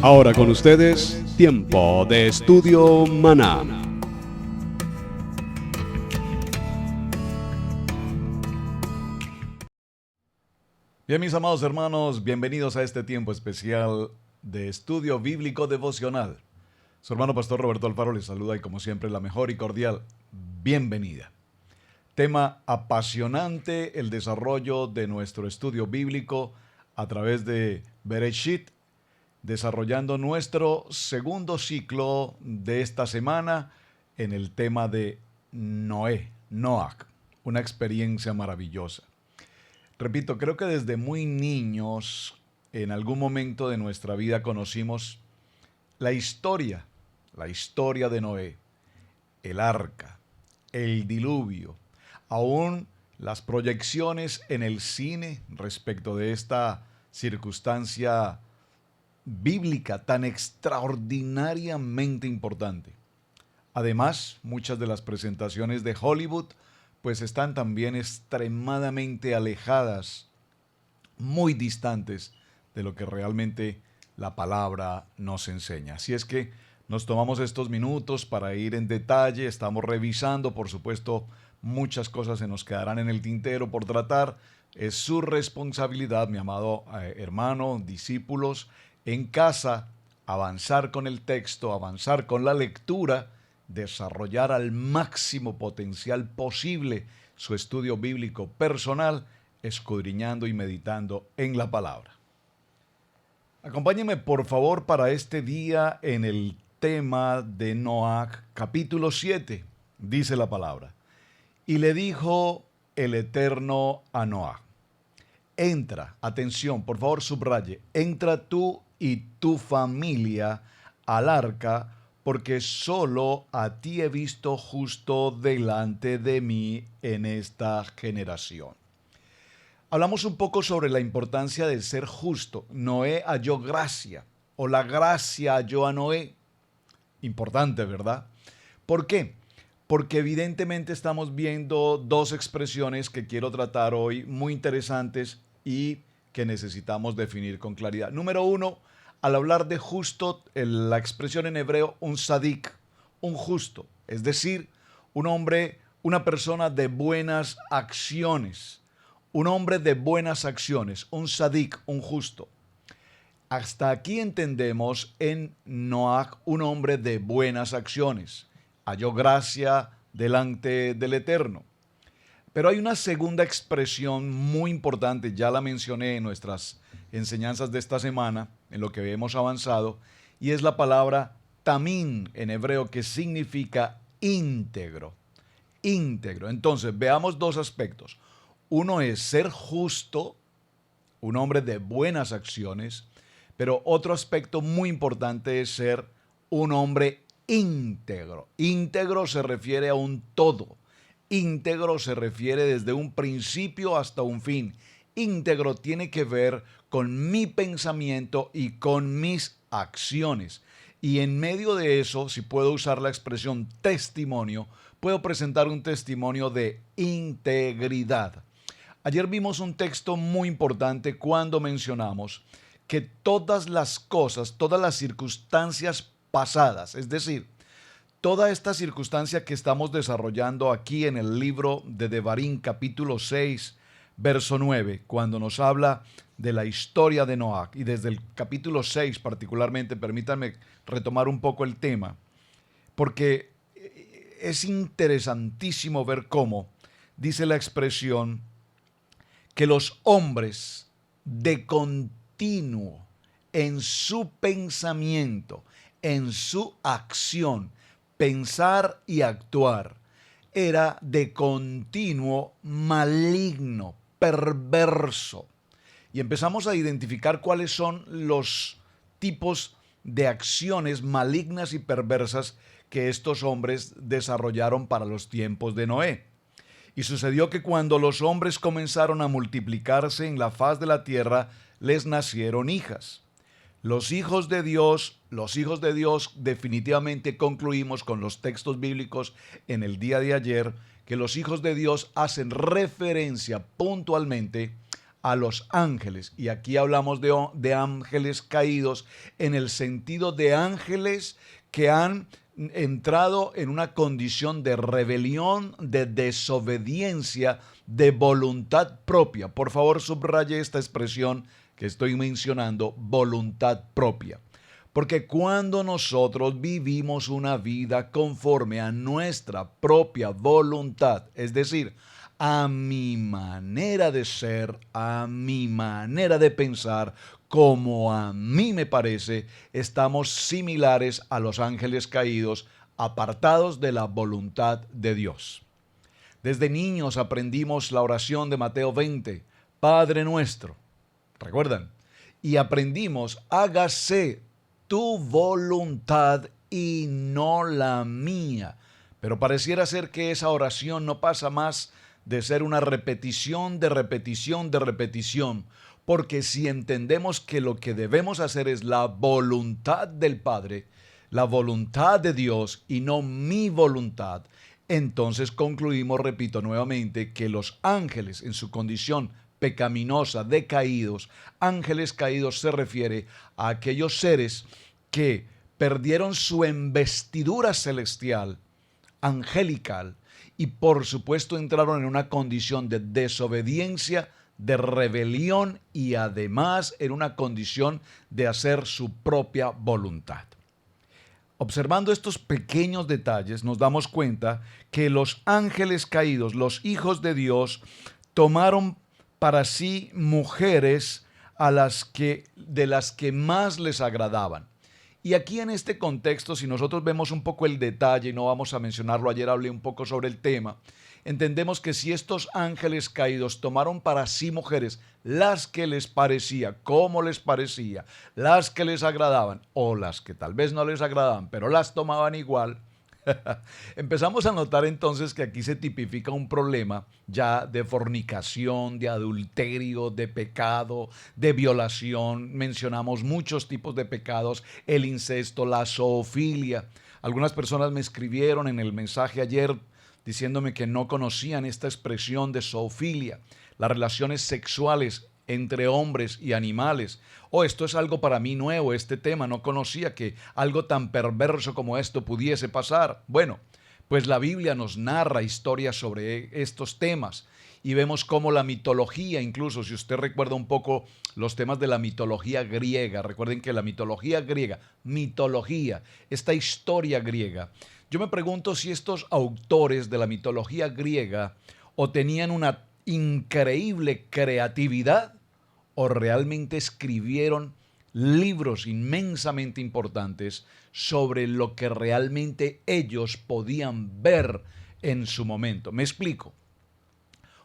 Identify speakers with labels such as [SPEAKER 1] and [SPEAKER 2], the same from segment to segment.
[SPEAKER 1] Ahora con ustedes, Tiempo de Estudio Maná.
[SPEAKER 2] Bien, mis amados hermanos, bienvenidos a este tiempo especial de estudio bíblico devocional. Su hermano Pastor Roberto Alfaro les saluda y como siempre la mejor y cordial bienvenida. Tema apasionante, el desarrollo de nuestro estudio bíblico a través de Bereshit, desarrollando nuestro segundo ciclo de esta semana en el tema de Noah, una experiencia maravillosa. Repito, creo que desde muy niños, en algún momento de nuestra vida conocimos la historia de Noé, el arca, el diluvio, aún las proyecciones en el cine respecto de esta circunstancia bíblica tan extraordinariamente importante. Además, muchas de las presentaciones de Hollywood pues están también extremadamente alejadas, muy distantes de lo que realmente la palabra nos enseña. Así es que nos tomamos estos minutos para ir en detalle, estamos revisando, por supuesto, muchas cosas se nos quedarán en el tintero por tratar. Es su responsabilidad, mi amado hermano, discípulos, en casa, avanzar con el texto, avanzar con la lectura, desarrollar al máximo potencial posible su estudio bíblico personal, escudriñando y meditando en la palabra. Acompáñenme por favor para este día en el tema de Noah, capítulo 7, dice la palabra. Y le dijo el Eterno a Noah, entra, atención, por favor subraye, entra tú y tu familia al arca, porque solo a ti he visto justo delante de mí en esta generación. Hablamos un poco sobre la importancia de ser justo. Noé halló gracia, o la gracia halló a Noé. Importante, ¿verdad? ¿Por qué? Porque evidentemente estamos viendo dos expresiones que quiero tratar hoy, muy interesantes y que necesitamos definir con claridad. Número uno, al hablar de justo, la expresión en hebreo, un sadik, un justo, es decir, un hombre, una persona de buenas acciones. Un hombre de buenas acciones, un sadik, un justo. Hasta aquí entendemos en Noah un hombre de buenas acciones. Halló gracia delante del Eterno. Pero hay una segunda expresión muy importante, ya la mencioné en nuestras enseñanzas de esta semana, en lo que hemos avanzado, y es la palabra tamín en hebreo, que significa íntegro. Íntegro. Entonces, veamos dos aspectos. Uno es ser justo, un hombre de buenas acciones, pero otro aspecto muy importante es ser un hombre íntegro. Íntegro se refiere a un todo. Íntegro se refiere desde un principio hasta un fin. Íntegro tiene que ver con mi pensamiento y con mis acciones. Y en medio de eso, si puedo usar la expresión testimonio, puedo presentar un testimonio de integridad. Ayer vimos un texto muy importante cuando mencionamos que todas las cosas, todas las circunstancias pasadas, es decir, toda esta circunstancia que estamos desarrollando aquí en el libro de Devarim, capítulo 6, verso 9, cuando nos habla de la historia de Noah, y desde el capítulo 6 particularmente, permítanme retomar un poco el tema, porque es interesantísimo ver cómo dice la expresión que los hombres de continuo en su pensamiento, en su acción, pensar y actuar, era de continuo maligno, perverso. Y empezamos a identificar cuáles son los tipos de acciones malignas y perversas que estos hombres desarrollaron para los tiempos de Noé. Y sucedió que cuando los hombres comenzaron a multiplicarse en la faz de la tierra, les nacieron hijas. Los hijos de Dios definitivamente concluimos con los textos bíblicos en el día de ayer, que los hijos de Dios hacen referencia puntualmente a los ángeles. Y aquí hablamos de ángeles caídos en el sentido de ángeles que han entrado en una condición de rebelión, de desobediencia, de voluntad propia. Por favor, subraye esta expresión que estoy mencionando, voluntad propia. Porque cuando nosotros vivimos una vida conforme a nuestra propia voluntad, es decir, a mi manera de ser, a mi manera de pensar, como a mí me parece, estamos similares a los ángeles caídos, apartados de la voluntad de Dios. Desde niños aprendimos la oración de Mateo 20, Padre nuestro, ¿recuerdan? Y aprendimos, hágase tu voluntad y no la mía. Pero pareciera ser que esa oración no pasa más de ser una repetición de repetición de repetición, porque si entendemos que lo que debemos hacer es la voluntad del Padre, la voluntad de Dios y no mi voluntad, entonces concluimos, repito nuevamente, que los ángeles en su condición pecaminosa, decaídos, ángeles caídos se refiere a aquellos seres que perdieron su investidura celestial, angelical, y por supuesto entraron en una condición de desobediencia, de rebelión y además en una condición de hacer su propia voluntad. Observando estos pequeños detalles, nos damos cuenta que los ángeles caídos, los hijos de Dios, tomaron para sí mujeres de las que más les agradaban. Y aquí en este contexto, si nosotros vemos un poco el detalle, y no vamos a mencionarlo, ayer hablé un poco sobre el tema, entendemos que si estos ángeles caídos tomaron para sí mujeres, las que les parecía, como les parecía, las que les agradaban, o las que tal vez no les agradaban, pero las tomaban igual, empezamos a notar entonces que aquí se tipifica un problema ya de fornicación, de adulterio, de pecado, de violación. Mencionamos muchos tipos de pecados, el incesto, la zoofilia. Algunas personas me escribieron en el mensaje ayer diciéndome que no conocían esta expresión de zoofilia, las relaciones sexuales entre hombres y animales. Esto es algo para mí nuevo, este tema, no conocía que algo tan perverso como esto pudiese pasar. Bueno, pues la Biblia nos narra historias sobre estos temas y vemos cómo la mitología, incluso si usted recuerda un poco los temas de la mitología griega, recuerden que la mitología griega, esta historia griega, yo me pregunto si estos autores de la mitología griega o tenían una increíble creatividad o realmente escribieron libros inmensamente importantes sobre lo que realmente ellos podían ver en su momento. Me explico.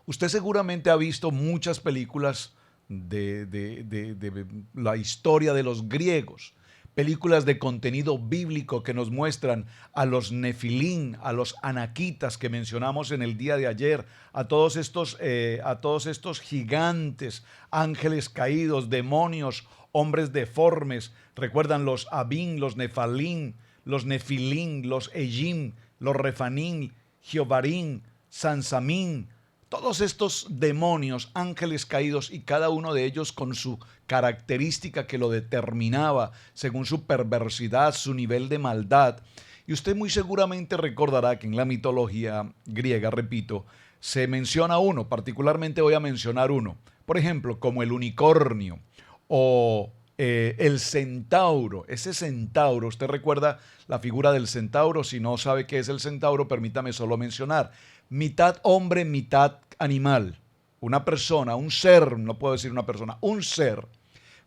[SPEAKER 2] Usted seguramente ha visto muchas películas de la historia de los griegos, películas de contenido bíblico que nos muestran a los nefilín, a los anaquitas que mencionamos en el día de ayer, a todos estos gigantes, ángeles caídos, demonios, hombres deformes. Recuerdan los abín, los nefalín, los nefilín, los ejim, los refanín, jeovarín, sansamín. Todos estos demonios, ángeles caídos, y cada uno de ellos con su característica que lo determinaba según su perversidad, su nivel de maldad. Y usted muy seguramente recordará que en la mitología griega, repito, se menciona uno, particularmente voy a mencionar uno, por ejemplo, como el unicornio o el centauro. Ese centauro, ¿usted recuerda la figura del centauro? Si no sabe qué es el centauro, permítame solo mencionar. Mitad hombre, mitad animal. Una persona, un ser, no puedo decir una persona, un ser,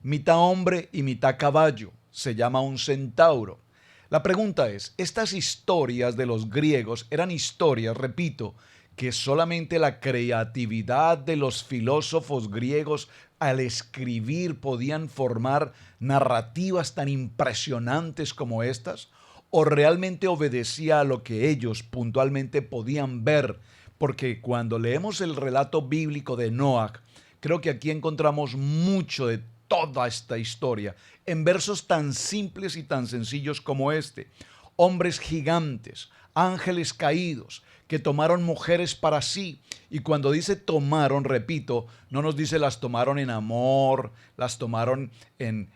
[SPEAKER 2] mitad hombre y mitad caballo. Se llama un centauro. La pregunta es, estas historias de los griegos eran historias, repito, que solamente la creatividad de los filósofos griegos al escribir podían formar narrativas tan impresionantes como estas, o realmente obedecía a lo que ellos puntualmente podían ver, porque cuando leemos el relato bíblico de Noaj, creo que aquí encontramos mucho de toda esta historia en versos tan simples y tan sencillos como este. Hombres gigantes, ángeles caídos, que tomaron mujeres para sí. Y cuando dice tomaron, repito, no nos dice las tomaron en amor, las tomaron en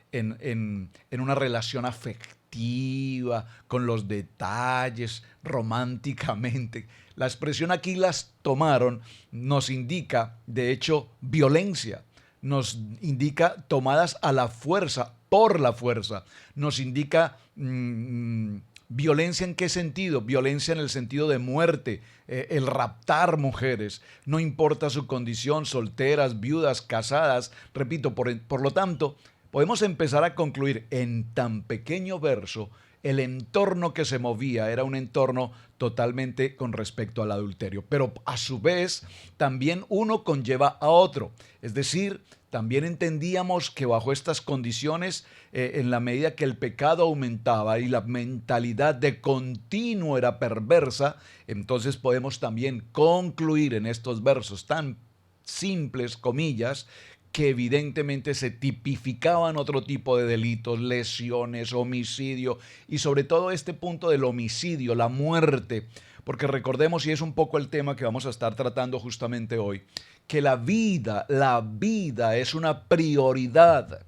[SPEAKER 2] una relación afectiva, con los detalles, románticamente. La expresión aquí las tomaron nos indica, de hecho, violencia. Nos indica tomadas a la fuerza, por la fuerza. Nos indica violencia. ¿En qué sentido? Violencia en el sentido de muerte, el raptar mujeres, no importa su condición, solteras, viudas, casadas. Repito, por lo tanto, podemos empezar a concluir en tan pequeño verso. El entorno que se movía era un entorno totalmente con respecto al adulterio, pero a su vez también uno conlleva a otro. Es decir, también entendíamos que bajo estas condiciones, en la medida que el pecado aumentaba y la mentalidad de continuo era perversa, entonces podemos también concluir en estos versos tan simples, comillas, que evidentemente se tipificaban otro tipo de delitos, lesiones, homicidio y sobre todo este punto del homicidio, la muerte, porque recordemos, y es un poco el tema que vamos a estar tratando justamente hoy, que la vida es una prioridad.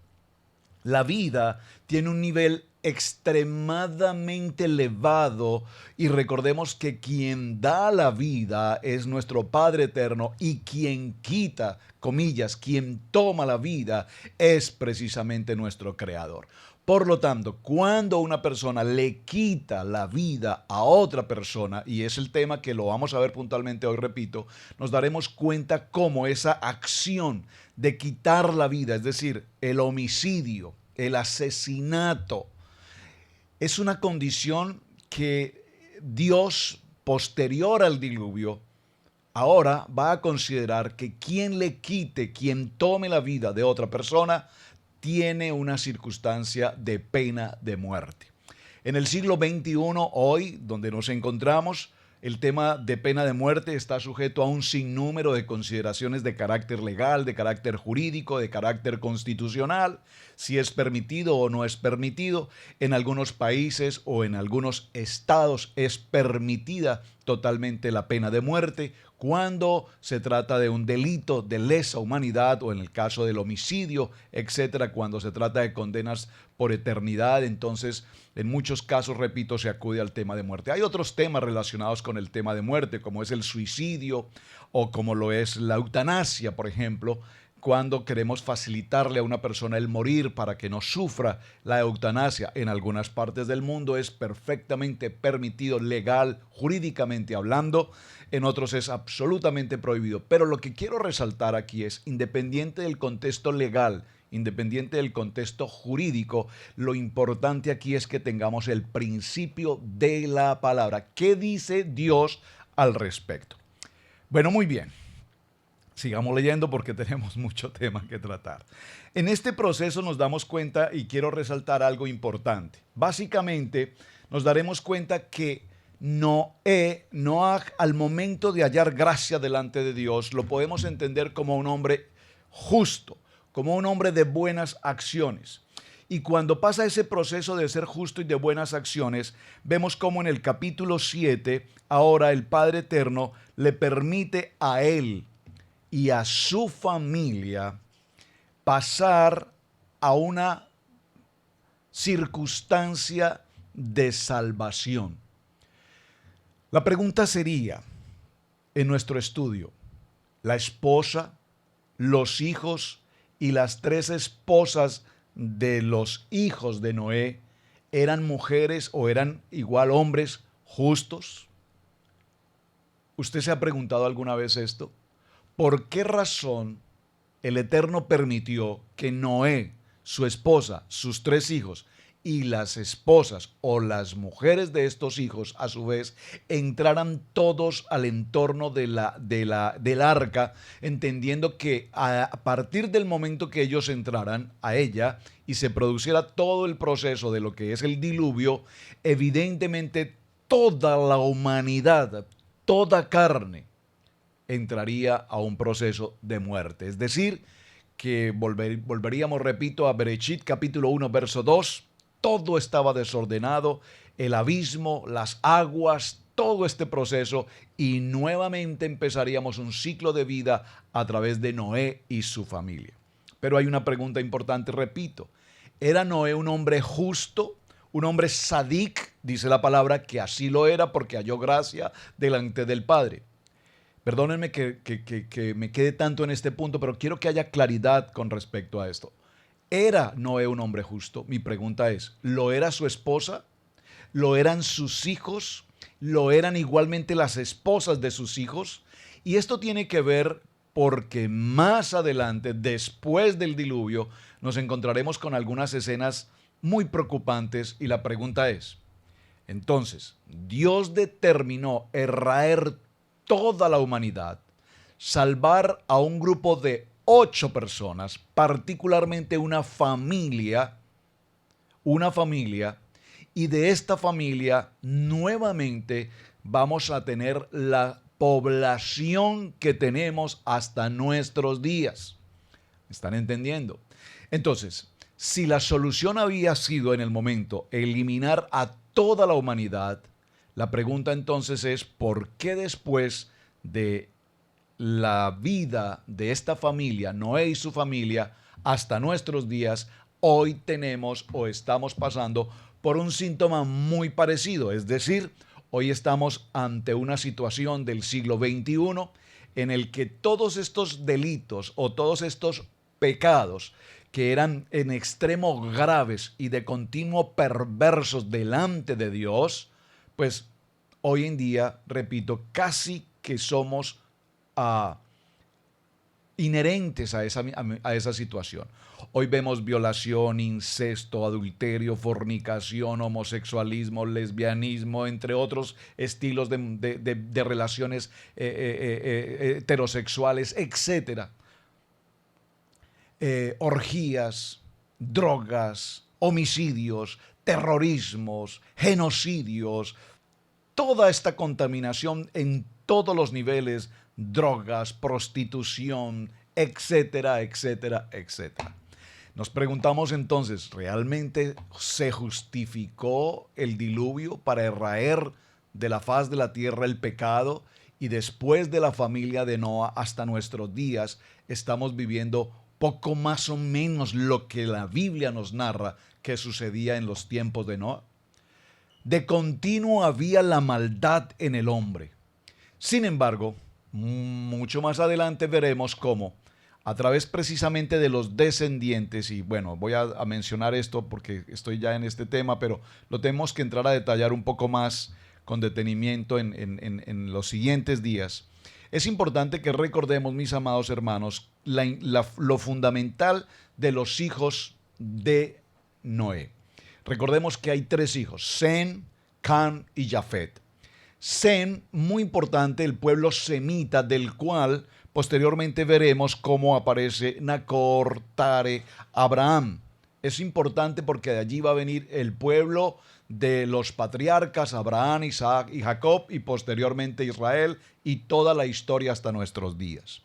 [SPEAKER 2] La vida tiene un nivel extremadamente elevado y recordemos que quien da la vida es nuestro Padre Eterno y quien quita, comillas, quien toma la vida es precisamente nuestro Creador. Por lo tanto, cuando una persona le quita la vida a otra persona, y es el tema que lo vamos a ver puntualmente hoy, repito, nos daremos cuenta cómo esa acción de quitar la vida, es decir, el homicidio, el asesinato, es una condición que Dios, posterior al diluvio, ahora va a considerar que quien le quite, quien tome la vida de otra persona, tiene una circunstancia de pena de muerte. En el siglo XXI, hoy, donde nos encontramos, el tema de pena de muerte está sujeto a un sinnúmero de consideraciones de carácter legal, de carácter jurídico, de carácter constitucional, si es permitido o no es permitido. En algunos países o en algunos estados es permitida totalmente la pena de muerte cuando se trata de un delito de lesa humanidad o en el caso del homicidio, etcétera, cuando se trata de condenas por eternidad, entonces en muchos casos, repito, se acude al tema de muerte. Hay otros temas relacionados con el tema de muerte, como es el suicidio o como lo es la eutanasia, por ejemplo, cuando queremos facilitarle a una persona el morir para que no sufra. La eutanasia en algunas partes del mundo es perfectamente permitido, legal, jurídicamente hablando, en otros es absolutamente prohibido. Pero lo que quiero resaltar aquí es, independiente del contexto legal, independiente del contexto jurídico, lo importante aquí es que tengamos el principio de la palabra. ¿Qué dice Dios al respecto? Bueno, muy bien. Sigamos leyendo porque tenemos mucho tema que tratar. En este proceso nos damos cuenta, y quiero resaltar algo importante. Básicamente, nos daremos cuenta que Noé, al momento de hallar gracia delante de Dios, lo podemos entender como un hombre justo, como un hombre de buenas acciones. Y cuando pasa ese proceso de ser justo y de buenas acciones, vemos cómo en el capítulo 7, ahora el Padre Eterno le permite a él y a su familia pasar a una circunstancia de salvación. La pregunta sería, en nuestro estudio, ¿la esposa, los hijos y las 3 esposas de los hijos de Noé eran mujeres o eran igual hombres justos? ¿Usted se ha preguntado alguna vez esto? ¿Por qué razón el Eterno permitió que Noé, su esposa, sus 3 hijos y las esposas o las mujeres de estos hijos, a su vez, entraran todos al entorno del arca, entendiendo que a partir del momento que ellos entraran a ella y se produciera todo el proceso de lo que es el diluvio, evidentemente toda la humanidad, toda carne, entraría a un proceso de muerte? Es decir, que volveríamos, repito, a Bereshit capítulo 1, verso 2, todo estaba desordenado, el abismo, las aguas, todo este proceso y nuevamente empezaríamos un ciclo de vida a través de Noé y su familia. Pero hay una pregunta importante, repito. ¿Era Noé un hombre justo? Un hombre sadik, dice la palabra, que así lo era porque halló gracia delante del Padre. Perdónenme que me quede tanto en este punto, pero quiero que haya claridad con respecto a esto. ¿Era Noé un hombre justo? Mi pregunta es, ¿lo era su esposa? ¿Lo eran sus hijos? ¿Lo eran igualmente las esposas de sus hijos? Y esto tiene que ver porque más adelante, después del diluvio, nos encontraremos con algunas escenas muy preocupantes y la pregunta es, entonces, Dios determinó erraer toda la humanidad, salvar a un grupo de 8 personas, particularmente una familia, y de esta familia nuevamente vamos a tener la población que tenemos hasta nuestros días. ¿Me están entendiendo? Entonces, si la solución había sido en el momento eliminar a toda la humanidad, la pregunta entonces es, ¿por qué después de la vida de esta familia, Noé y su familia, hasta nuestros días, hoy tenemos o estamos pasando por un síntoma muy parecido? Es decir, hoy estamos ante una situación del siglo XXI en el que todos estos delitos o todos estos pecados que eran en extremo graves y de continuo perversos delante de Dios, pues hoy en día, repito, casi que somos inherentes a esa situación. Hoy vemos violación, incesto, adulterio, fornicación, homosexualismo, lesbianismo, entre otros estilos de relaciones heterosexuales, etcétera. Orgías, drogas, homicidios, terrorismos, genocidios, toda esta contaminación en todos los niveles, drogas, prostitución, etcétera, etcétera, etcétera. Nos preguntamos entonces, ¿realmente se justificó el diluvio para erraer de la faz de la tierra el pecado? Y después de la familia de Noa hasta nuestros días estamos viviendo poco más o menos lo que la Biblia nos narra que sucedía en los tiempos de Noa. De continuo había la maldad en el hombre. Sin embargo, mucho más adelante veremos cómo, a través precisamente de los descendientes, y bueno, voy a mencionar esto porque estoy ya en este tema, pero lo tenemos que entrar a detallar un poco más con detenimiento en los siguientes días. Es importante que recordemos, mis amados hermanos, lo fundamental de los hijos de Noé. Recordemos que hay 3 hijos, Sem, Cam y Jafet. Sem, muy importante, el pueblo semita, del cual posteriormente veremos cómo aparece Nacor, Tare, Abraham. Es importante porque de allí va a venir el pueblo de los patriarcas Abraham, Isaac y Jacob, y posteriormente Israel, y toda la historia hasta nuestros días.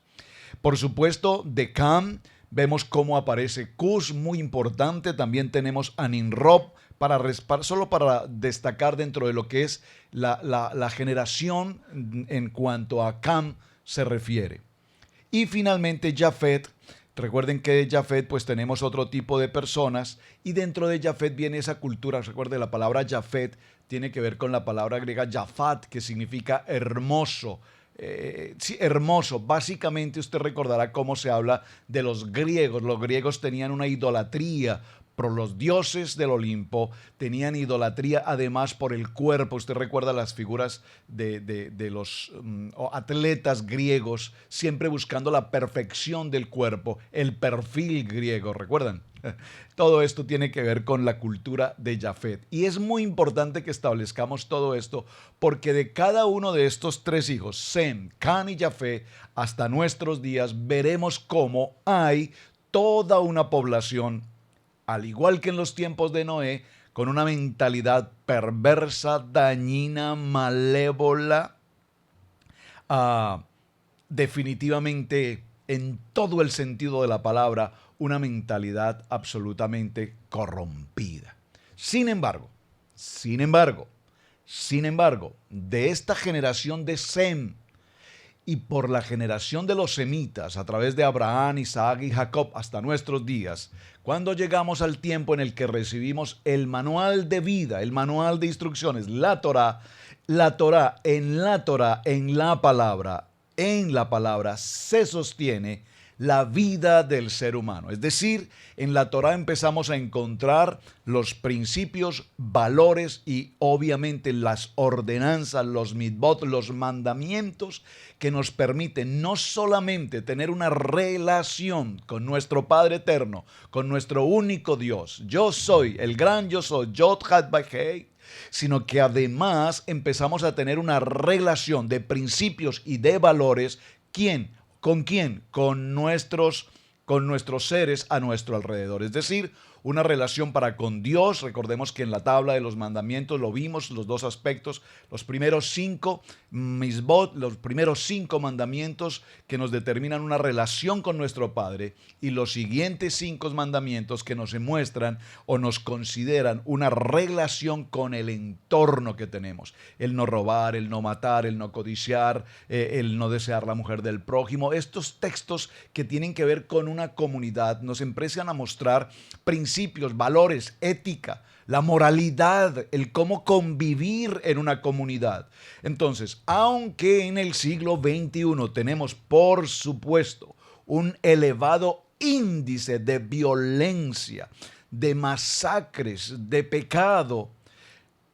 [SPEAKER 2] Por supuesto, de Cam vemos cómo aparece Cus, muy importante. También tenemos a Nimrod, solo para destacar dentro de lo que es la generación en cuanto a Cam se refiere. Y finalmente Jafet. Recuerden que de Jafet pues tenemos otro tipo de personas y dentro de Jafet viene esa cultura. Recuerden, la palabra Jafet tiene que ver con la palabra griega Jafat, que significa hermoso. Sí, hermoso. Básicamente usted recordará cómo se habla de los griegos. Los griegos tenían una idolatría por los dioses del Olimpo, tenían idolatría además por el cuerpo. Usted recuerda las figuras de los atletas griegos, siempre buscando la perfección del cuerpo, el perfil griego, ¿recuerdan? Todo esto tiene que ver con la cultura de Jafet. Y es muy importante que establezcamos todo esto porque de cada uno de estos 3 hijos, Sem, Cam y Jafet, hasta nuestros días veremos cómo hay toda una población, al igual que en los tiempos de Noé, con una mentalidad perversa, dañina, malévola, definitivamente en todo el sentido de la palabra, una mentalidad absolutamente corrompida. Sin embargo, Sin embargo, de esta generación de Sem y por la generación de los semitas a través de Abraham, Isaac y Jacob hasta nuestros días, cuando llegamos al tiempo en el que recibimos el manual de vida, el manual de instrucciones, la Torá, en la palabra se sostiene la vida del ser humano. Es decir, en la Torá empezamos a encontrar los principios, valores y obviamente las ordenanzas, los mitzvot, los mandamientos que nos permiten no solamente tener una relación con nuestro Padre Eterno, con nuestro único Dios, yo soy, el gran yo soy, Yod Had Bajei, sino que además empezamos a tener una relación de principios y de valores. ¿Quién? ¿Con quién? Con nuestros seres a nuestro alrededor. Es decir, una relación para con Dios. Recordemos que en la tabla de los mandamientos lo vimos, los dos aspectos, los primeros 5 misbot, los primeros 5 mandamientos que nos determinan una relación con nuestro Padre, y los siguientes 5 mandamientos que nos muestran o nos consideran una relación con el entorno que tenemos. El no robar, el no matar, el no codiciar, el no desear la mujer del prójimo. Estos textos que tienen que ver con una comunidad nos empiezan a mostrar principios, valores, ética, la moralidad, el cómo convivir en una comunidad. Entonces, aunque en el siglo XXI tenemos, por supuesto, un elevado índice de violencia, de masacres, de pecado,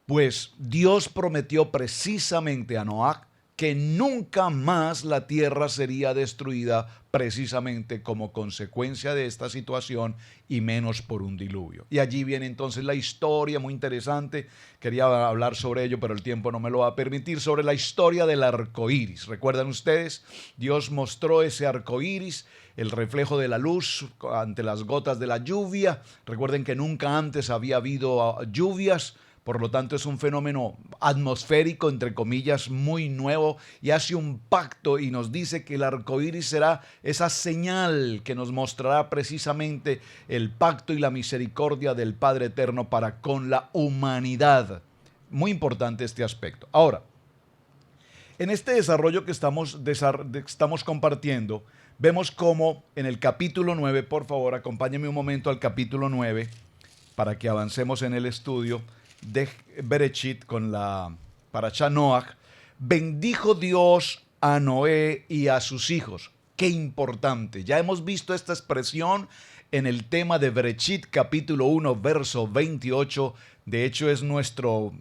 [SPEAKER 2] pues Dios prometió precisamente a Noé que nunca más la tierra sería destruida precisamente como consecuencia de esta situación y menos por un diluvio. Y allí viene entonces la historia muy interesante. Quería hablar sobre ello, pero el tiempo no me lo va a permitir, sobre la historia del arco iris. ¿Recuerdan ustedes? Dios mostró ese arco iris, el reflejo de la luz ante las gotas de la lluvia. Recuerden que nunca antes había habido lluvias. Por lo tanto, es un fenómeno atmosférico, entre comillas, muy nuevo, y hace un pacto y nos dice que el arco iris será esa señal que nos mostrará precisamente el pacto y la misericordia del Padre Eterno para con la humanidad. Muy importante este aspecto. Ahora, en este desarrollo que estamos compartiendo, vemos cómo en el capítulo 9, por favor, acompáñenme un momento al capítulo 9 para que avancemos en el estudio de Bereshit con la Parashá Noach. Bendijo Dios a Noé y a sus hijos. Qué importante. Ya hemos visto esta expresión en el tema de Bereshit capítulo 1 verso 28. De hecho es nuestro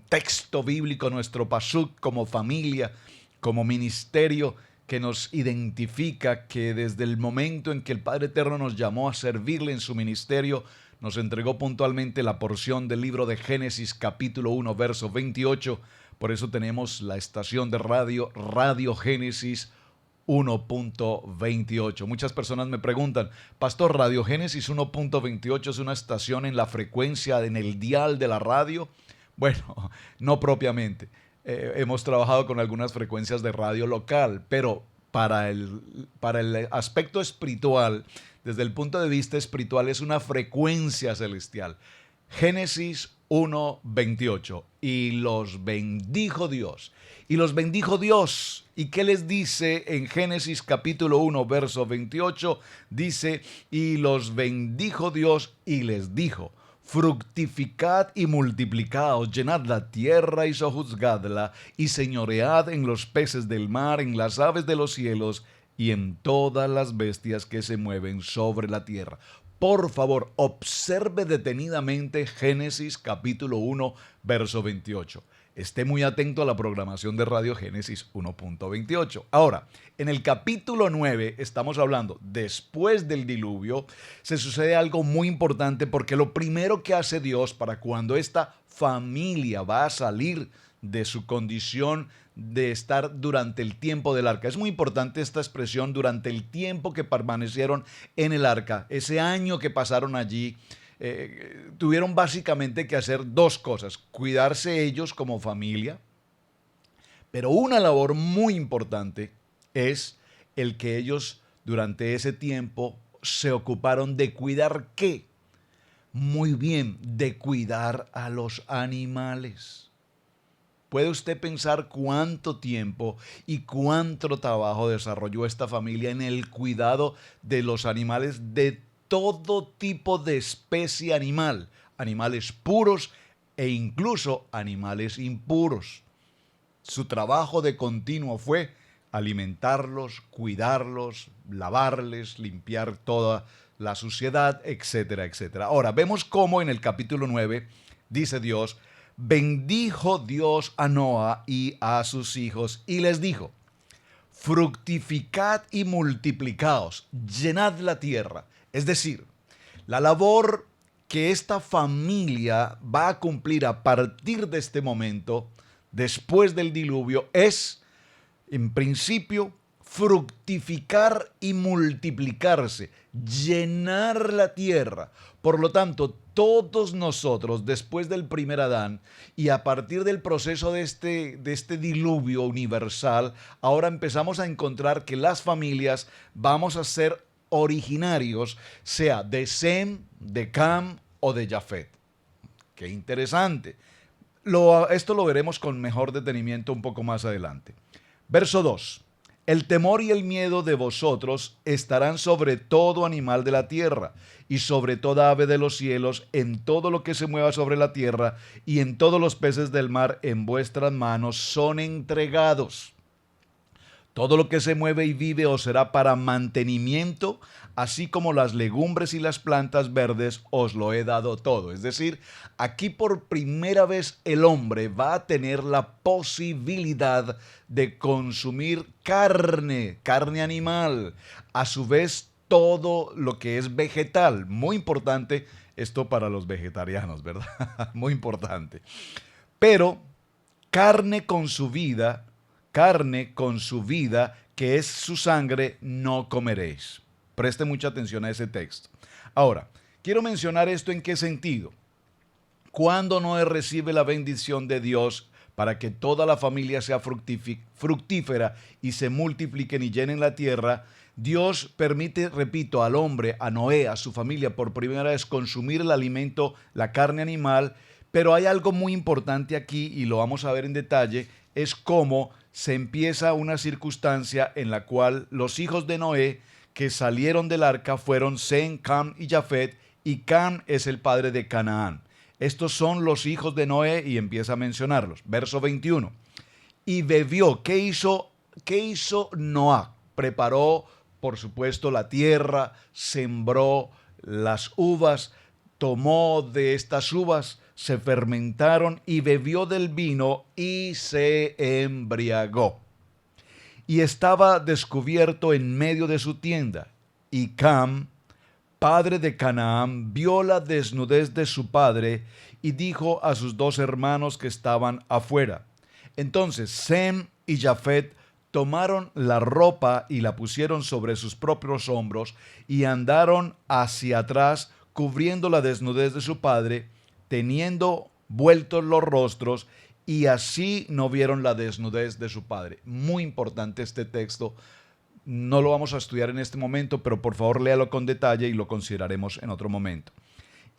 [SPEAKER 2] texto bíblico, nuestro pasuk como familia, como ministerio, que nos identifica que desde el momento en que el Padre Eterno nos llamó a servirle en su ministerio, nos entregó puntualmente la porción del libro de Génesis capítulo 1 verso 28. Por eso tenemos la estación de Radio Génesis 1.28. Muchas personas me preguntan, Pastor, Radio Génesis 1.28 es una estación en la frecuencia, en el dial de la radio. Bueno, no propiamente. Hemos trabajado con algunas frecuencias de radio local, pero para el aspecto espiritual, desde el punto de vista espiritual, es una frecuencia celestial. Génesis 1:28. Y los bendijo Dios. Y los bendijo Dios. ¿Y qué les dice en Génesis capítulo 1, verso 28? Dice, y los bendijo Dios y les dijo, fructificad y multiplicaos, llenad la tierra y sojuzgadla, y señoread en los peces del mar, en las aves de los cielos, y en todas las bestias que se mueven sobre la tierra. Por favor, observe detenidamente Génesis capítulo 1, verso 28. Esté muy atento a la programación de Radio Génesis 1.28. Ahora, en el capítulo 9 estamos hablando, después del diluvio, se sucede algo muy importante, porque lo primero que hace Dios para cuando esta familia va a salir de su condición de estar durante el tiempo del arca. Es muy importante esta expresión, durante el tiempo que permanecieron en el arca, ese año que pasaron allí. Tuvieron básicamente que hacer dos cosas: cuidarse ellos como familia, pero una labor muy importante es el que ellos durante ese tiempo se ocuparon de cuidar ¿qué? Muy bien, de cuidar a los animales. ¿Puede usted pensar cuánto tiempo y cuánto trabajo desarrolló esta familia en el cuidado de los animales de todo tipo de especie animal? Animales puros e incluso animales impuros. Su trabajo de continuo fue alimentarlos, cuidarlos, lavarles, limpiar toda la suciedad, etcétera, etcétera. Ahora, vemos cómo en el capítulo 9 dice Dios: bendijo Dios a Noa y a sus hijos y les dijo: fructificad y multiplicaos, llenad la tierra. Es decir, la labor que esta familia va a cumplir a partir de este momento, después del diluvio, es, en principio, fructificar y multiplicarse, llenar la tierra. Por lo tanto, todos nosotros, después del primer Adán y a partir del proceso de este diluvio universal, ahora empezamos a encontrar que las familias vamos a ser originarios, sea de Sem, de Cam o de Jafet. Qué interesante. Esto lo veremos con mejor detenimiento un poco más adelante. Verso 2. El temor y el miedo de vosotros estarán sobre todo animal de la tierra y sobre toda ave de los cielos, en todo lo que se mueva sobre la tierra y en todos los peces del mar en vuestras manos son entregados. Todo lo que se mueve y vive os será para mantenimiento, así como las legumbres y las plantas verdes os lo he dado todo. Es decir, aquí por primera vez el hombre va a tener la posibilidad de consumir carne animal. A su vez, todo lo que es vegetal. Muy importante esto para los vegetarianos, ¿verdad? Muy importante. Pero carne con su vida, que es su sangre, no comeréis. Preste mucha atención a ese texto. Ahora, quiero mencionar esto en qué sentido. Cuando Noé recibe la bendición de Dios para que toda la familia sea fructífera y se multipliquen y llenen la tierra, Dios permite, repito, al hombre, a Noé, a su familia, por primera vez consumir el alimento, la carne animal. Pero hay algo muy importante aquí y lo vamos a ver en detalle, es cómo se empieza una circunstancia en la cual los hijos de Noé que salieron del arca fueron Sem, Cam y Jafet, y Cam es el padre de Canaán. Estos son los hijos de Noé y empieza a mencionarlos. Verso 21. Y bebió. ¿Qué hizo Noé? Preparó, por supuesto, la tierra, sembró las uvas, tomó de estas uvas, se fermentaron y bebió del vino y se embriagó. Y estaba descubierto en medio de su tienda. Y Cam, padre de Canaán, vio la desnudez de su padre y dijo a sus dos hermanos que estaban afuera. Entonces Sem y Jafet tomaron la ropa y la pusieron sobre sus propios hombros y andaron hacia atrás, cubriendo la desnudez de su padre, teniendo vueltos los rostros, y así no vieron la desnudez de su padre. Muy importante este texto. No lo vamos a estudiar en este momento, pero por favor léalo con detalle y lo consideraremos en otro momento.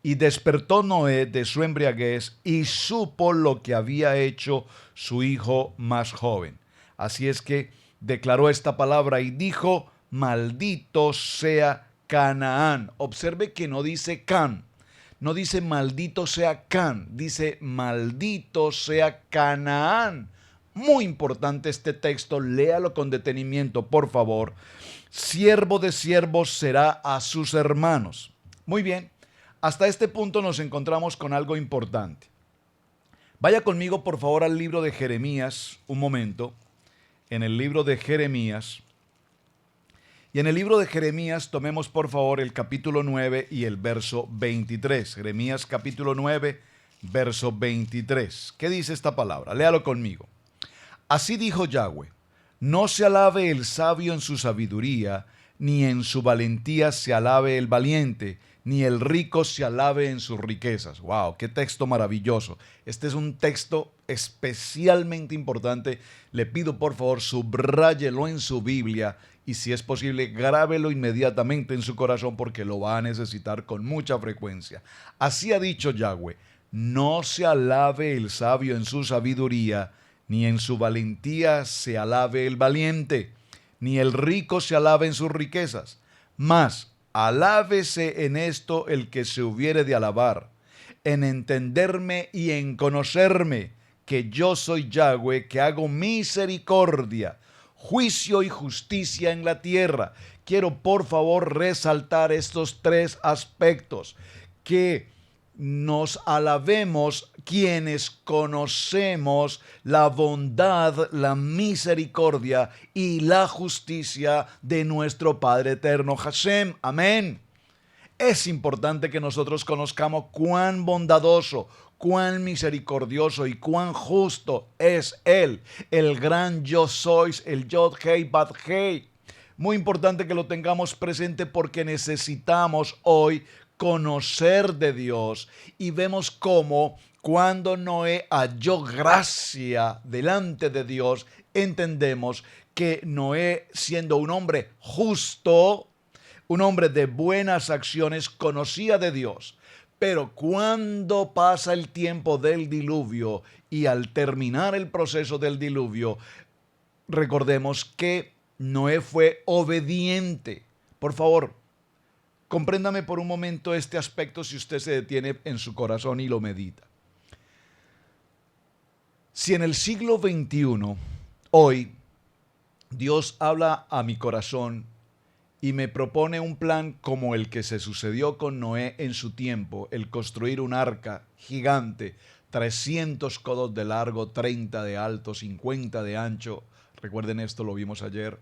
[SPEAKER 2] Y despertó Noé de su embriaguez y supo lo que había hecho su hijo más joven. Así es que declaró esta palabra y dijo: maldito sea Canaán. Observe que no dice Can. No dice maldito sea Can, dice maldito sea Canaán. Muy importante este texto, léalo con detenimiento, por favor. Siervo de siervos será a sus hermanos. Muy bien, hasta este punto nos encontramos con algo importante. Vaya conmigo, por favor, al libro de Jeremías, un momento. En el libro de Jeremías. Y en el libro de Jeremías tomemos por favor el capítulo 9 y el verso 23. Jeremías capítulo 9, verso 23. ¿Qué dice esta palabra? Léalo conmigo. Así dijo Yahweh: no se alabe el sabio en su sabiduría, ni en su valentía se alabe el valiente, ni el rico se alabe en sus riquezas. ¡Wow! ¡Qué texto maravilloso! Este es un texto especialmente importante. Le pido por favor subráyelo en su Biblia y si es posible grábelo inmediatamente en su corazón porque lo va a necesitar con mucha frecuencia. Así ha dicho Yahweh: no se alabe el sabio en su sabiduría, ni en su valentía se alabe el valiente, ni el rico se alabe en sus riquezas. Mas alábese en esto el que se hubiere de alabar, en entenderme y en conocerme, que yo soy Yahweh, que hago misericordia, juicio y justicia en la tierra. Quiero por favor resaltar estos tres aspectos: que nos alabemos quienes conocemos la bondad, la misericordia y la justicia de nuestro Padre eterno Hashem. Amén. Es importante que nosotros conozcamos cuán bondadoso, cuán misericordioso y cuán justo es Él, el gran yo sois, el Yod Hei Bad Hei. Muy importante que lo tengamos presente porque necesitamos hoy conocer de Dios, y vemos cómo cuando Noé halló gracia delante de Dios, entendemos que Noé, siendo un hombre justo, un hombre de buenas acciones, conocía de Dios. Pero cuando pasa el tiempo del diluvio y al terminar el proceso del diluvio, recordemos que Noé fue obediente. Por favor, compréndame por un momento este aspecto si usted se detiene en su corazón y lo medita. Si en el siglo XXI, hoy, Dios habla a mi corazón y me propone un plan como el que se sucedió con Noé en su tiempo, el construir un arca gigante, 300 codos de largo, 30 de alto, 50 de ancho, recuerden esto, lo vimos ayer,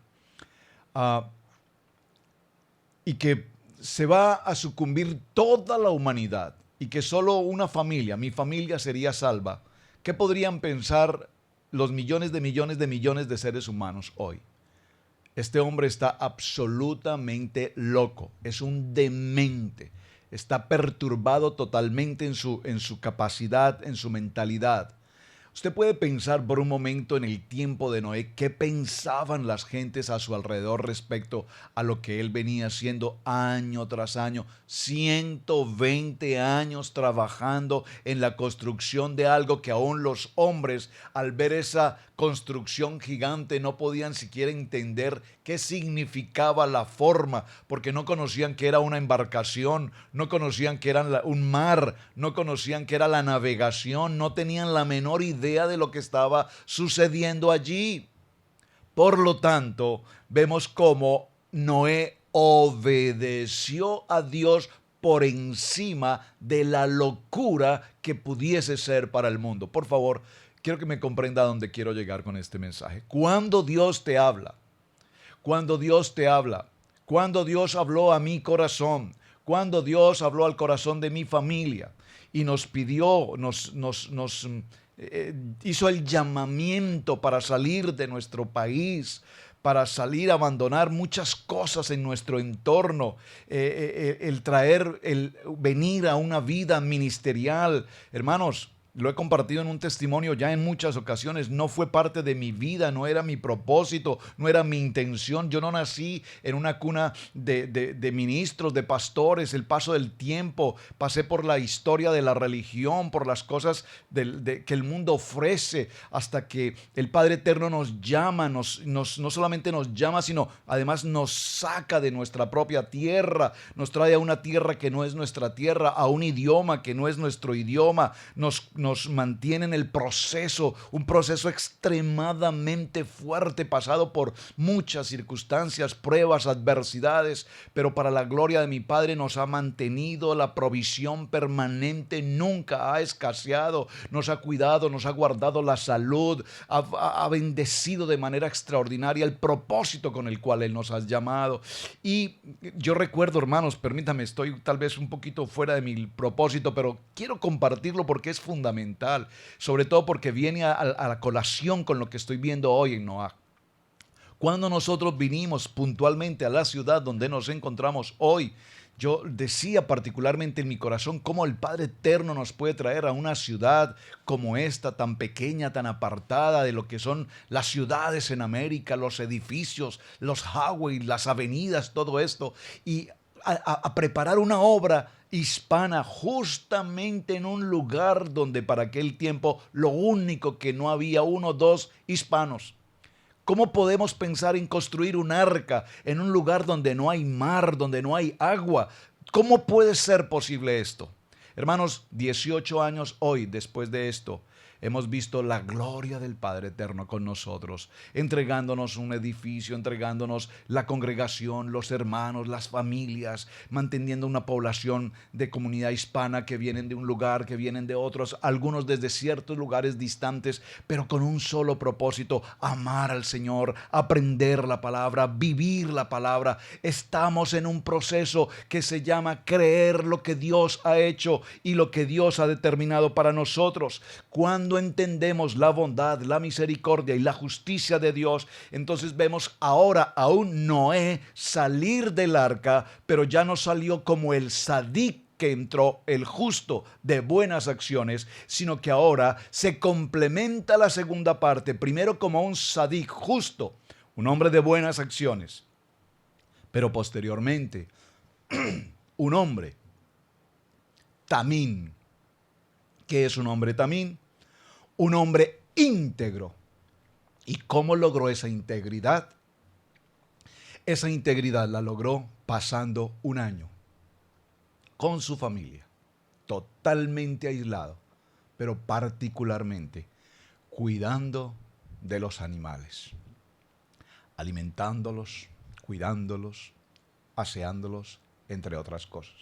[SPEAKER 2] y que se va a sucumbir toda la humanidad y que solo una familia, mi familia, sería salva. ¿Qué podrían pensar los millones de seres humanos hoy? Este hombre está absolutamente loco, es un demente, está perturbado totalmente en su capacidad, en su mentalidad. Usted puede pensar por un momento en el tiempo de Noé, qué pensaban las gentes a su alrededor respecto a lo que él venía haciendo año tras año, 120 años trabajando en la construcción de algo que aún los hombres, al ver esa construcción gigante, no podían siquiera entender qué significaba la forma, porque no conocían que era una embarcación, no conocían que era un mar, no conocían que era la navegación, no tenían la menor idea de lo que estaba sucediendo allí. Por lo tanto, vemos cómo Noé obedeció a Dios por encima de la locura que pudiese ser para el mundo. Por favor, quiero que me comprenda a dónde quiero llegar con este mensaje. Cuando Dios te habla, cuando Dios habló a mi corazón, cuando Dios habló al corazón de mi familia y nos pidió, hizo el llamamiento para salir de nuestro país, para salir a abandonar muchas cosas en nuestro entorno, el venir a una vida ministerial. Hermanos, lo he compartido en un testimonio ya en muchas ocasiones. No fue parte de mi vida, no era mi propósito, no era mi intención. Yo no nací en una cuna de ministros, de pastores. El paso del tiempo, pasé por la historia de la religión, por las cosas que el mundo ofrece, hasta que el Padre Eterno nos llama, no solamente nos llama, sino además nos saca de nuestra propia tierra, nos trae a una tierra que no es nuestra tierra, a un idioma que no es nuestro idioma, nos mantiene en el proceso, un proceso extremadamente fuerte, pasado por muchas circunstancias, pruebas, adversidades, pero para la gloria de mi Padre nos ha mantenido. La provisión permanente nunca ha escaseado, nos ha cuidado, nos ha guardado la salud, ha bendecido de manera extraordinaria el propósito con el cual Él nos ha llamado. Y yo recuerdo, hermanos, permítame, estoy tal vez un poquito fuera de mi propósito, pero quiero compartirlo porque es fundamental, sobre todo porque viene a la colación con lo que estoy viendo hoy en Noah. Cuando nosotros vinimos puntualmente a la ciudad donde nos encontramos hoy, yo decía particularmente en mi corazón cómo el Padre Eterno nos puede traer a una ciudad como esta, tan pequeña, tan apartada de lo que son las ciudades en América, los edificios, los highways, las avenidas, todo esto. Y a preparar una obra hispana justamente en un lugar donde para aquel tiempo lo único que no había, 1 o 2 hispanos. ¿Cómo podemos pensar en construir un arca en un lugar donde no hay mar, donde no hay agua? ¿Cómo puede ser posible esto? Hermanos, 18 años hoy después de esto, hemos visto la gloria del Padre Eterno con nosotros, entregándonos un edificio, entregándonos la congregación, los hermanos, las familias, manteniendo una población de comunidad hispana que vienen de un lugar, que vienen de otros, algunos desde ciertos lugares distantes, pero con un solo propósito: amar al Señor, aprender la palabra, vivir la palabra. Estamos en un proceso que se llama creer lo que Dios ha hecho y lo que Dios ha determinado para nosotros. Cuando entendemos la bondad, la misericordia y la justicia de Dios, entonces vemos ahora a un Noé salir del arca, pero ya no salió como el sadik que entró, el justo de buenas acciones, sino que ahora se complementa la segunda parte, primero como un sadik justo, un hombre de buenas acciones, pero posteriormente un hombre tamín. ¿Qué es un hombre tamín? Un hombre íntegro. ¿Y cómo logró esa integridad? Esa integridad la logró pasando un año con su familia, totalmente aislado, pero particularmente cuidando de los animales, alimentándolos, cuidándolos, aseándolos, entre otras cosas.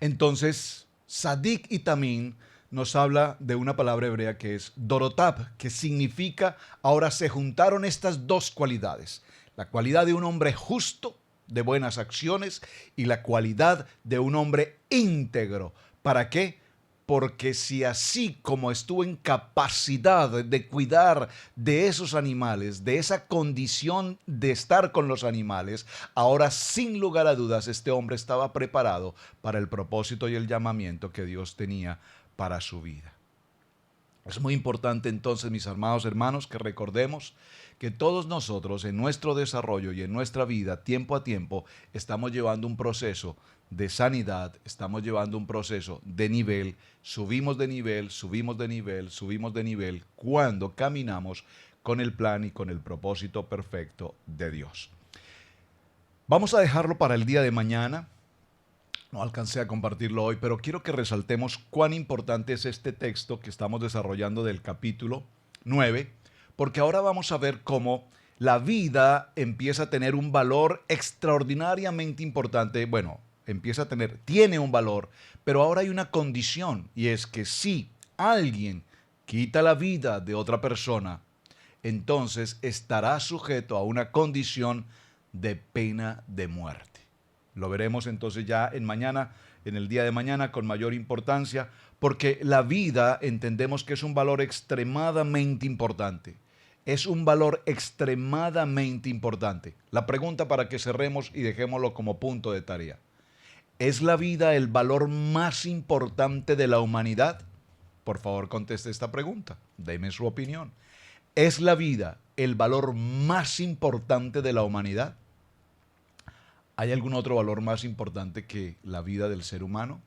[SPEAKER 2] Entonces, sadik y tamín nos habla de una palabra hebrea que es dorotab, que significa, ahora se juntaron estas dos cualidades: la cualidad de un hombre justo, de buenas acciones, y la cualidad de un hombre íntegro. ¿Para qué? Porque si así como estuvo en capacidad de cuidar de esos animales, de esa condición de estar con los animales, ahora sin lugar a dudas este hombre estaba preparado para el propósito y el llamamiento que Dios tenía para su vida. Es muy importante entonces, mis amados hermanos, que recordemos que todos nosotros en nuestro desarrollo y en nuestra vida, tiempo a tiempo, estamos llevando un proceso de sanidad, estamos llevando un proceso de nivel, subimos de nivel, subimos de nivel, subimos de nivel, cuando caminamos con el plan y con el propósito perfecto de Dios. Vamos a dejarlo para el día de mañana. No alcancé a compartirlo hoy, pero quiero que resaltemos cuán importante es este texto que estamos desarrollando del capítulo 9, porque ahora vamos a ver cómo la vida empieza a tener un valor extraordinariamente importante. Bueno, tiene un valor, pero ahora hay una condición, y es que si alguien quita la vida de otra persona, entonces estará sujeto a una condición de pena de muerte. Lo veremos entonces ya en el día de mañana con mayor importancia, porque la vida entendemos que es un valor extremadamente importante. Es un valor extremadamente importante. La pregunta para que cerremos y dejémoslo como punto de tarea: ¿es la vida el valor más importante de la humanidad? Por favor, conteste esta pregunta. Deme su opinión. ¿Es la vida el valor más importante de la humanidad? ¿Hay algún otro valor más importante que la vida del ser humano?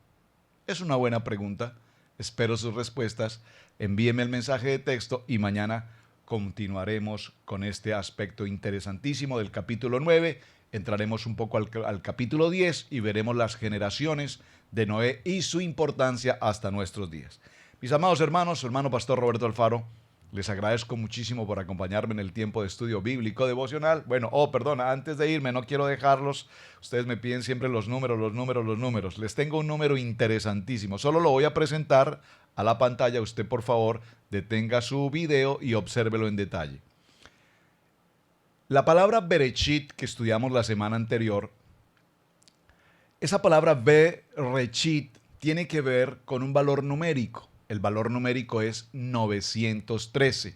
[SPEAKER 2] Es una buena pregunta. Espero sus respuestas. Envíeme el mensaje de texto y mañana continuaremos con este aspecto interesantísimo del capítulo 9. Entraremos un poco al capítulo 10 y veremos las generaciones de Noé y su importancia hasta nuestros días. Mis amados hermanos, su hermano Pastor Roberto Alfaro, les agradezco muchísimo por acompañarme en el tiempo de estudio bíblico devocional. Antes de irme, no quiero dejarlos. Ustedes me piden siempre los números. Les tengo un número interesantísimo. Solo lo voy a presentar a la pantalla. Usted, por favor, detenga su video y obsérvelo en detalle. La palabra Bereshit que estudiamos la semana anterior, esa palabra Bereshit tiene que ver con un valor numérico. El valor numérico es 913.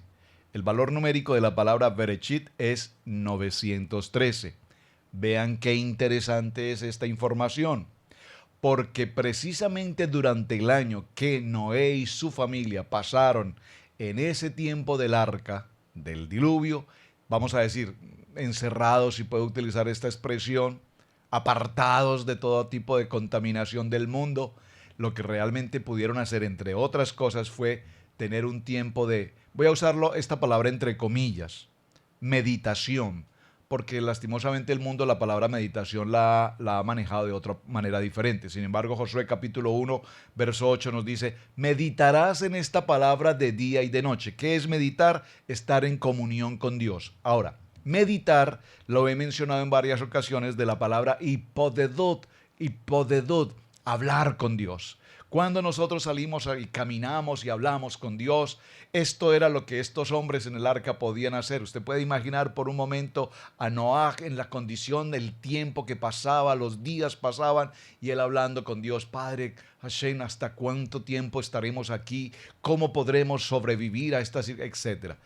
[SPEAKER 2] El valor numérico de la palabra Bereshit es 913. Vean qué interesante es esta información, porque precisamente durante el año que Noé y su familia pasaron en ese tiempo del arca, del diluvio, vamos a decir, encerrados, si puedo utilizar esta expresión, apartados de todo tipo de contaminación del mundo. Lo que realmente pudieron hacer, entre otras cosas, fue tener un tiempo de, voy a usarlo esta palabra entre comillas, meditación, porque lastimosamente el mundo la palabra meditación la ha manejado de otra manera diferente. Sin embargo, Josué capítulo 1, verso 8 nos dice, meditarás en esta palabra de día y de noche. ¿Qué es meditar? Estar en comunión con Dios. Ahora, meditar lo he mencionado en varias ocasiones de la palabra hipodedut, hablar con Dios. Cuando nosotros salimos y caminamos y hablamos con Dios, esto era lo que estos hombres en el arca podían hacer. Usted puede imaginar por un momento a Noaj en la condición del tiempo que pasaba, los días pasaban y él hablando con Dios. Padre Hashem, ¿hasta cuánto tiempo estaremos aquí? ¿Cómo podremos sobrevivir a estas, etcétera?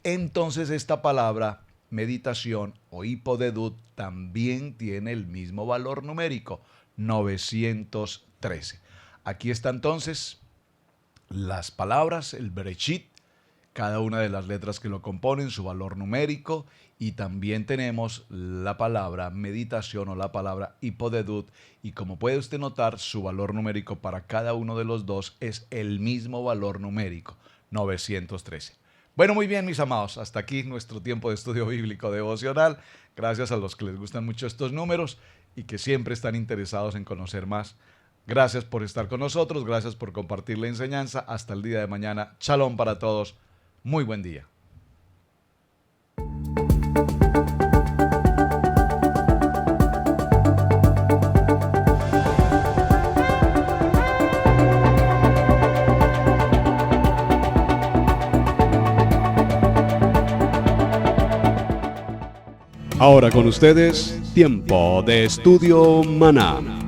[SPEAKER 2] Entonces esta palabra meditación o hipodedut también tiene el mismo valor numérico, 913. Aquí está entonces las palabras, el Bereshit, cada una de las letras que lo componen, su valor numérico, y también tenemos la palabra meditación o la palabra hipodedut, y como puede usted notar, su valor numérico para cada uno de los dos es el mismo valor numérico, 913. Bueno, muy bien, mis amados, hasta aquí nuestro tiempo de estudio bíblico devocional. Gracias a los que les gustan mucho estos números y que siempre están interesados en conocer más. Gracias por estar con nosotros, gracias por compartir la enseñanza. Hasta el día de mañana. Shalom para todos. Muy buen día.
[SPEAKER 1] Ahora con ustedes, tiempo de estudio maná.